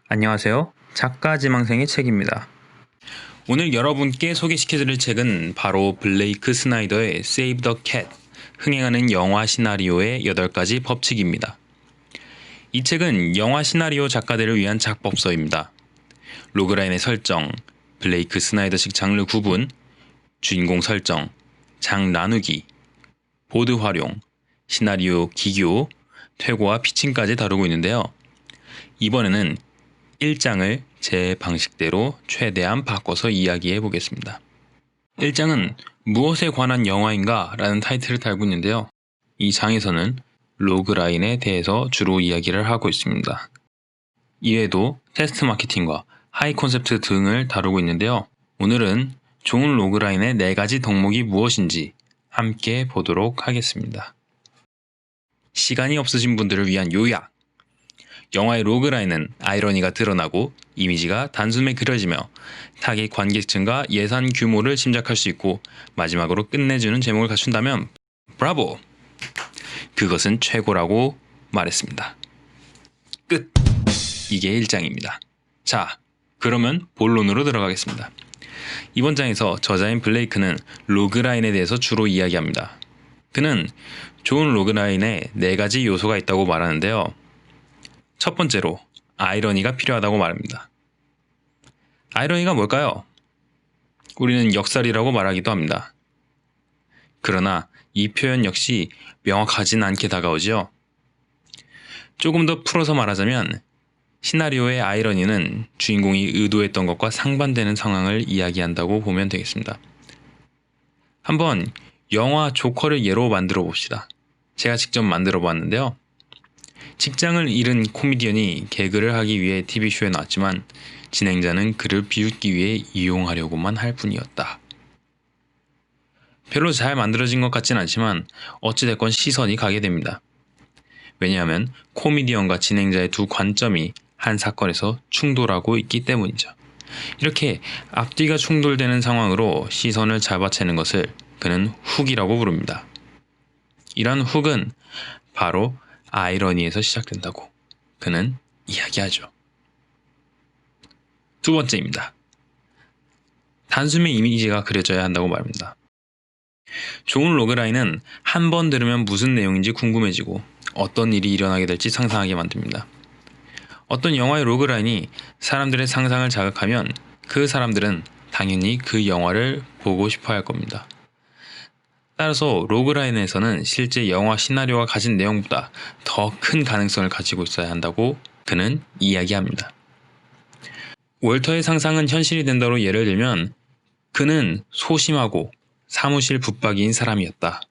안녕하세요. 작가 지망생의 책입니다. 오늘 여러분께 소개시켜드릴 책은 바로 블레이크 스나이더의 Save the Cat, 흥행하는 영화 시나리오의 8가지 법칙입니다. 이 책은 영화 시나리오 작가들을 위한 작법서입니다. 로그라인의 설정, 블레이크 스나이더식 장르 구분, 주인공 설정, 장 나누기, 보드 활용, 시나리오 기교, 퇴고와 피칭까지 다루고 있는데요. 이번에는 1장을 제 방식대로 최대한 바꿔서 이야기해 보겠습니다. 1장은 무엇에 관한 영화인가? 라는 타이틀을 달고 있는데요. 이 장에서는 로그라인에 대해서 주로 이야기를 하고 있습니다. 이외에도 테스트 마케팅과 하이 콘셉트 등을 다루고 있는데요. 오늘은 좋은 로그라인의 4가지 덕목이 무엇인지 함께 보도록 하겠습니다. 시간이 없으신 분들을 위한 요약! 영화의 로그라인은 아이러니가 드러나고 이미지가 단숨에 그려지며 타깃 관객층과 예산 규모를 짐작할 수 있고 마지막으로 끝내주는 제목을 갖춘다면 브라보! 그것은 최고라고 말했습니다. 끝! 이게 1장입니다. 자, 그러면 본론으로 들어가겠습니다. 이번 장에서 저자인 블레이크는 로그라인에 대해서 주로 이야기합니다. 그는 좋은 로그라인에 4가지 요소가 있다고 말하는데요. 첫 번째로 아이러니가 필요하다고 말합니다. 아이러니가 뭘까요? 우리는 역설이라고 말하기도 합니다. 그러나 이 표현 역시 명확하진 않게 다가오죠. 조금 더 풀어서 말하자면 시나리오의 아이러니는 주인공이 의도했던 것과 상반되는 상황을 이야기한다고 보면 되겠습니다. 한번 영화 조커를 예로 만들어 봅시다. 제가 직접 만들어 보았는데요. 직장을 잃은 코미디언이 개그를 하기 위해 TV쇼에 나왔지만 진행자는 그를 비웃기 위해 이용하려고만 할 뿐이었다. 별로 잘 만들어진 것 같진 않지만 어찌됐건 시선이 가게 됩니다. 왜냐하면 코미디언과 진행자의 두 관점이 한 사건에서 충돌하고 있기 때문이죠. 이렇게 앞뒤가 충돌되는 상황으로 시선을 잡아채는 것을 그는 훅이라고 부릅니다. 이러한 훅은 바로 아이러니에서 시작된다고 그는 이야기하죠. 두 번째입니다. 단숨에 이미지가 그려져야 한다고 말합니다. 좋은 로그라인은 한 번 들으면 무슨 내용인지 궁금해지고 어떤 일이 일어나게 될지 상상하게 만듭니다. 어떤 영화의 로그라인이 사람들의 상상을 자극하면 그 사람들은 당연히 그 영화를 보고 싶어 할 겁니다. 따라서 로그라인에서는 실제 영화 시나리오가 가진 내용보다 더 큰 가능성을 가지고 있어야 한다고 그는 이야기합니다. 월터의 상상은 현실이 된다로 예를 들면 그는 소심하고 사무실 붙박이인 사람이었다.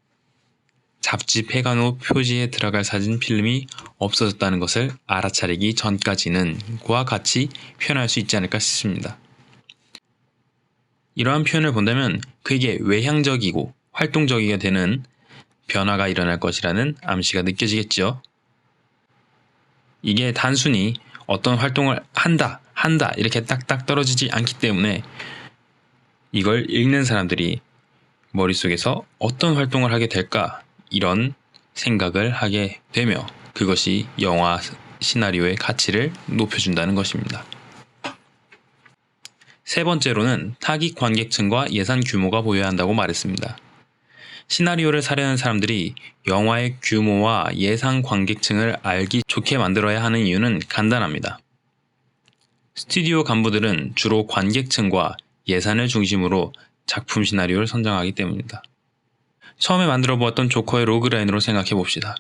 잡지 페가노 표지에 들어갈 사진 필름이 없어졌다는 것을 알아차리기 전까지는 과 같이 표현할 수 있지 않을까 싶습니다. 이러한 표현을 본다면 그에게 외향적이고 활동적이게 되는 변화가 일어날 것이라는 암시가 느껴지겠죠. 이게 단순히 어떤 활동을 한다 이렇게 딱딱 떨어지지 않기 때문에 이걸 읽는 사람들이 머릿속에서 어떤 활동을 하게 될까 이런 생각을 하게 되며 그것이 영화 시나리오의 가치를 높여준다는 것입니다. 세 번째로는 타깃 관객층과 예산 규모가 보여야 한다고 말했습니다. 시나리오를 사려는 사람들이 영화의 규모와 예상 관객층을 알기 좋게 만들어야 하는 이유는 간단합니다. 스튜디오 간부들은 주로 관객층과 예산을 중심으로 작품 시나리오를 선정하기 때문입니다. 처음에 만들어 보았던 조커의 로그라인으로 생각해 봅시다.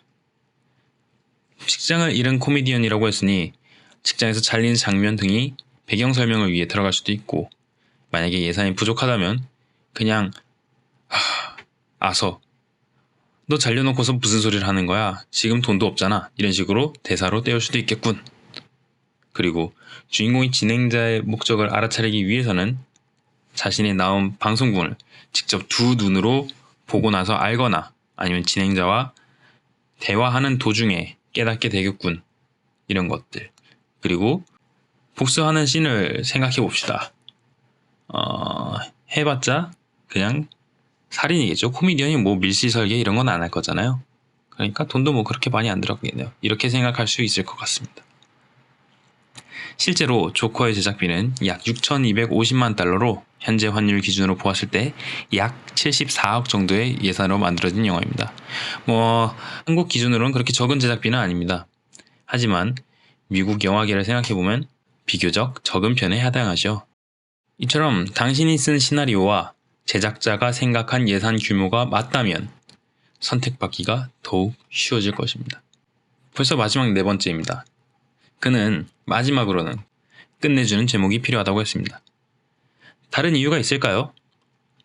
직장을 잃은 코미디언이라고 했으니 직장에서 잘리는 장면 등이 배경 설명을 위해 들어갈 수도 있고 만약에 예산이 부족하다면 그냥 아서 너 잘려놓고서 무슨 소리를 하는 거야? 지금 돈도 없잖아. 이런 식으로 대사로 떼올 수도 있겠군. 그리고 주인공이 진행자의 목적을 알아차리기 위해서는 자신이 나온 방송분을 직접 두 눈으로 보고 나서 알거나 아니면 진행자와 대화하는 도중에 깨닫게 되겠군. 이런 것들. 그리고 복수하는 씬을 생각해 봅시다. 해봤자 그냥 살인이겠죠. 코미디언이 뭐 밀실 설계 이런 건 안 할 거잖아요. 그러니까 돈도 뭐 그렇게 많이 안 들어가겠네요. 이렇게 생각할 수 있을 것 같습니다. 실제로 조커의 제작비는 약 6,250만 달러로 현재 환율 기준으로 보았을 때 약 74억 정도의 예산으로 만들어진 영화입니다. 한국 기준으로는 그렇게 적은 제작비는 아닙니다. 하지만 미국 영화계를 생각해보면 비교적 적은 편에 해당하죠. 이처럼 당신이 쓴 시나리오와 제작자가 생각한 예산 규모가 맞다면 선택받기가 더욱 쉬워질 것입니다. 벌써 마지막 4번째입니다. 그는 마지막으로는 끝내주는 제목이 필요하다고 했습니다. 다른 이유가 있을까요?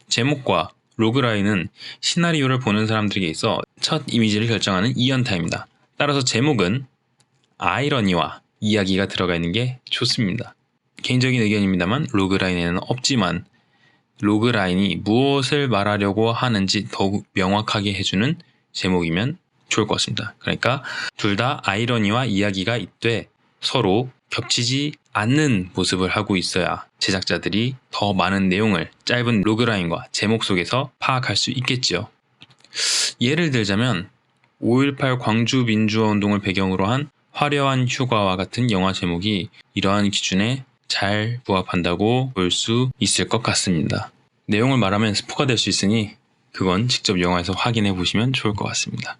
제목과 로그라인은 시나리오를 보는 사람들에게 있어 첫 이미지를 결정하는 이연타입니다. 따라서 제목은 아이러니와 이야기가 들어가 있는 게 좋습니다. 개인적인 의견입니다만 로그라인에는 없지만 로그라인이 무엇을 말하려고 하는지 더욱 명확하게 해주는 제목이면 좋을 것 같습니다. 그러니까 둘 다 아이러니와 이야기가 있되 서로 겹치지 않는 모습을 하고 있어야 제작자들이 더 많은 내용을 짧은 로그라인과 제목 속에서 파악할 수 있겠지요. 예를 들자면 5.18 광주 민주화운동을 배경으로 한 화려한 휴가와 같은 영화 제목이 이러한 기준에 잘 부합한다고 볼 수 있을 것 같습니다. 내용을 말하면 스포가 될 수 있으니 그건 직접 영화에서 확인해 보시면 좋을 것 같습니다.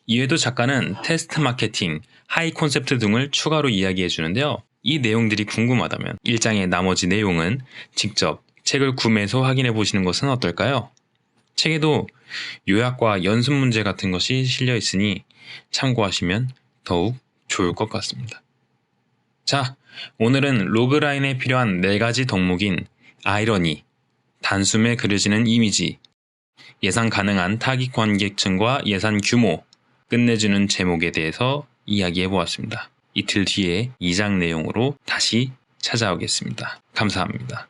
이외에도 작가는 테스트 마케팅, 하이 콘셉트 등을 추가로 이야기해 주는데요. 이 내용들이 궁금하다면 1장의 나머지 내용은 직접 책을 구매해서 확인해 보시는 것은 어떨까요? 책에도 요약과 연습 문제 같은 것이 실려 있으니 참고하시면 더욱 좋을 것 같습니다. 자, 오늘은 로그라인에 필요한 4가지 덕목인 아이러니, 단숨에 그려지는 이미지, 예상 가능한 타깃 관객층과 예산 규모, 끝내주는 제목에 대해서 이야기해 보았습니다. 이틀 뒤에 2장 내용으로 다시 찾아오겠습니다. 감사합니다.